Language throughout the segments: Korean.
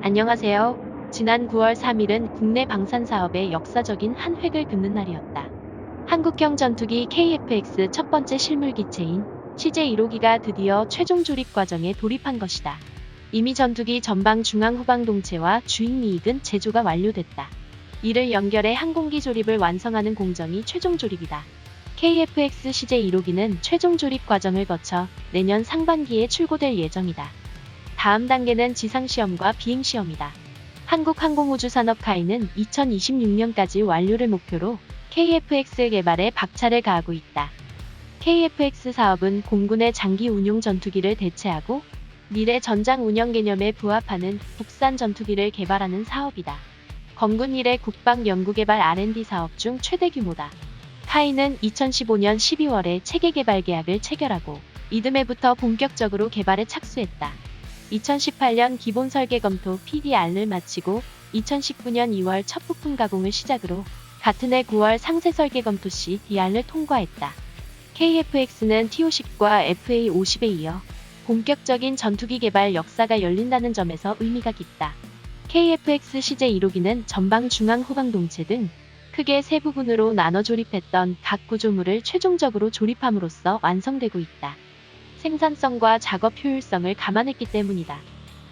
안녕하세요. 지난 9월 3일은 국내 방산 사업의 역사적인 한 획을 긋는 날이었다. 한국형 전투기 KF-X 첫 번째 실물 기체인 CJ1호기가 드디어 최종 조립 과정에 돌입한 것이다. 이미 전투기 전방 중앙 후방 동체와 주행 미익은 제조가 완료됐다. 이를 연결해 항공기 조립을 완성하는 공정이 최종 조립이다. KF-X CJ1호기는 최종 조립 과정을 거쳐 내년 상반기에 출고될 예정이다. 다음 단계는 지상시험과 비행시험이다. 한국항공우주산업카이는 2026년까지 완료를 목표로 KF-X 개발에 박차를 가하고 있다. KF-X 사업은 공군의 장기 운용 전투기를 대체하고 미래 전장 운영 개념에 부합하는 국산 전투기를 개발하는 사업이다. 건군 이래 국방 연구개발 R&D 사업 중 최대 규모다. 카이는 2015년 12월에 체계 개발 계약을 체결하고 이듬해부터 본격적으로 개발에 착수했다. 2018년 기본 설계 검토 PDR을 마치고 2019년 2월 첫 부품 가공을 시작으로 같은 해 9월 상세 설계 검토 시 DR을 통과했다. KF-X는 T-50과 FA-50에 이어 본격적인 전투기 개발 역사가 열린다는 점에서 의미가 깊다. KF-X CJ1호기는 전방 중앙 후방 동체 등 크게 세 부분으로 나눠 조립했던 각 구조물을 최종적으로 조립함으로써 완성되고 있다. 생산성과 작업 효율성을 감안했기 때문이다.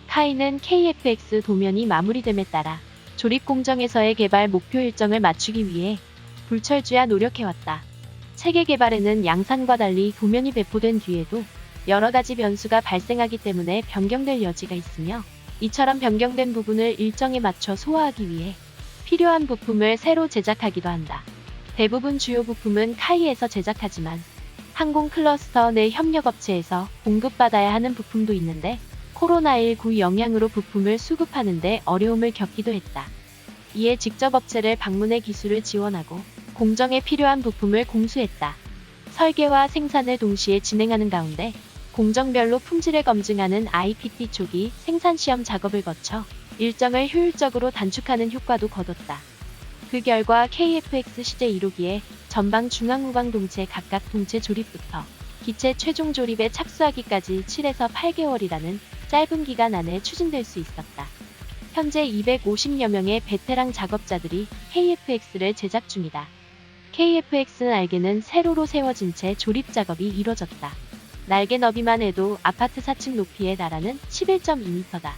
카이는 KF-X 도면이 마무리됨에 따라 조립 공정에서의 개발 목표 일정을 맞추기 위해 불철주야 노력해왔다. 체계 개발에는 양산과 달리 도면이 배포된 뒤에도 여러 가지 변수가 발생하기 때문에 변경될 여지가 있으며 이처럼 변경된 부분을 일정에 맞춰 소화하기 위해 필요한 부품을 새로 제작하기도 한다. 대부분 주요 부품은 카이에서 제작하지만 항공 클러스터 내 협력업체에서 공급받아야 하는 부품도 있는데 코로나19 영향으로 부품을 수급하는 데 어려움을 겪기도 했다. 이에 직접 업체를 방문해 기술을 지원하고 공정에 필요한 부품을 공수했다. 설계와 생산을 동시에 진행하는 가운데 공정별로 품질을 검증하는 IPT 초기 생산시험 작업을 거쳐 일정을 효율적으로 단축하는 효과도 거뒀다. 그 결과 KF-X CJ1호기의 전방 중앙 후방 동체 각각 동체 조립부터 기체 최종 조립에 착수하기까지 7에서 8개월이라는 짧은 기간 안에 추진될 수 있었다. 현재 250여 명의 베테랑 작업자들이 KF-X를 제작 중이다. KF-X 날개는 세로로 세워진 채 조립 작업이 이뤄졌다. 날개 너비만 해도 아파트 4층 높이에 달하는 11.2m다.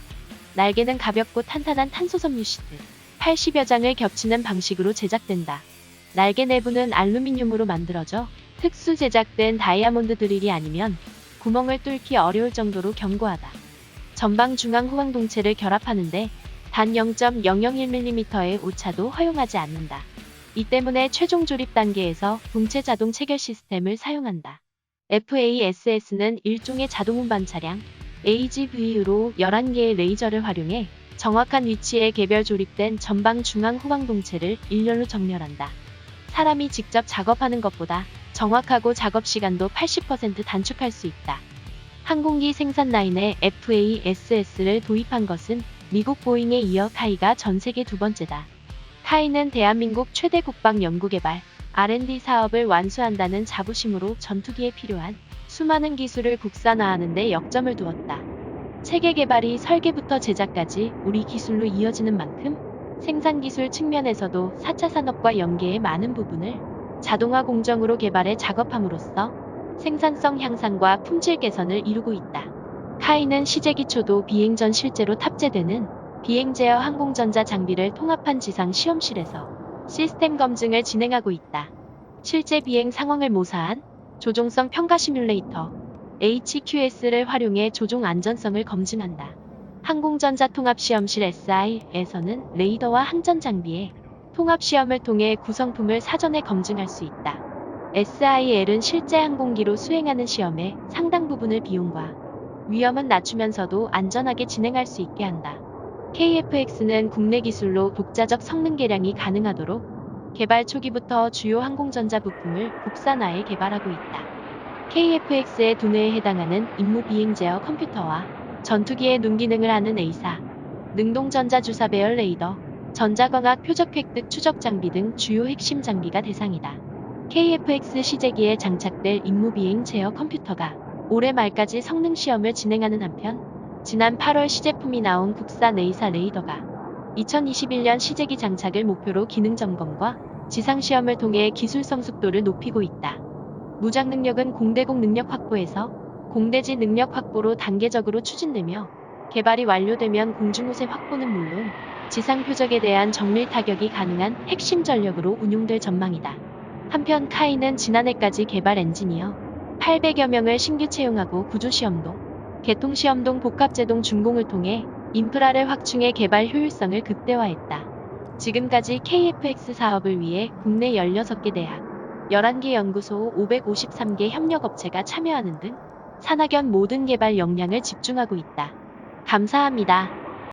날개는 가볍고 탄탄한 탄소섬유 시트 80여 장을 겹치는 방식으로 제작된다. 날개 내부는 알루미늄으로 만들어져 특수 제작된 다이아몬드 드릴이 아니면 구멍을 뚫기 어려울 정도로 견고하다. 전방 중앙 후방 동체를 결합하는데 단 0.001mm의 오차도 허용하지 않는다. 이 때문에 최종 조립 단계에서 동체 자동 체결 시스템을 사용한다. FASS는 일종의 자동 운반 차량 AGV로 11개의 레이저를 활용해 정확한 위치에 개별 조립된 전방 중앙 후방 동체를 일렬로 정렬한다. 사람이 직접 작업하는 것보다 정확하고 작업 시간도 80% 단축할 수 있다. 항공기 생산 라인에 FASS를 도입한 것은 미국 보잉에 이어 카이가 전 세계 두 번째다. 카이는 대한민국 최대 국방 연구개발 R&D 사업을 완수한다는 자부심으로 전투기에 필요한 수많은 기술을 국산화하는 데 역점을 두었다. 체계 개발이 설계부터 제작까지 우리 기술로 이어지는 만큼 생산기술 측면에서도 4차 산업과 연계해 많은 부분을 자동화 공정으로 개발해 작업함으로써 생산성 향상과 품질 개선을 이루고 있다. 카이는 시제기초도 비행 전 실제로 탑재되는 비행 제어 항공전자 장비를 통합한 지상 시험실에서 시스템 검증을 진행하고 있다. 실제 비행 상황을 모사한 조종성 평가 시뮬레이터 HQS를 활용해 조종 안전성을 검증한다. 항공전자통합시험실 SI에서는 레이더와 항전 장비의 통합시험을 통해 구성품을 사전에 검증할 수 있다. SIL은 실제 항공기로 수행하는 시험의 상당 부분을 비용과 위험은 낮추면서도 안전하게 진행할 수 있게 한다. KF-X는 국내 기술로 독자적 성능 개량이 가능하도록 개발 초기부터 주요 항공전자 부품을 국산화해 개발하고 있다. KF-X의 두뇌에 해당하는 임무 비행 제어 컴퓨터와 전투기의 눈 기능을 하는 A사, 능동전자 주사 배열 레이더, 전자광학 표적 획득 추적 장비 등 주요 핵심 장비가 대상이다. KF-X 시제기에 장착될 임무 비행 제어 컴퓨터가 올해 말까지 성능 시험을 진행하는 한편 지난 8월 시제품이 나온 국산 A사 레이더가 2021년 시제기 장착을 목표로 기능 점검과 지상시험을 통해 기술 성숙도를 높이고 있다. 무장 능력은 공대공 능력 확보에서 공대지 능력 확보로 단계적으로 추진되며 개발이 완료되면 공중우세 확보는 물론 지상 표적에 대한 정밀 타격이 가능한 핵심 전력으로 운용될 전망이다. 한편 카이는 지난해까지 개발 엔지니어 800여 명을 신규 채용하고 구조시험동, 개통시험동 복합제동 준공을 통해 인프라를 확충해 개발 효율성을 극대화했다. 지금까지 KF-X 사업을 위해 국내 16개 대학, 11개 연구소 553개 협력업체가 참여하는 등 산학연 모든 개발 역량을 집중하고 있다. 감사합니다.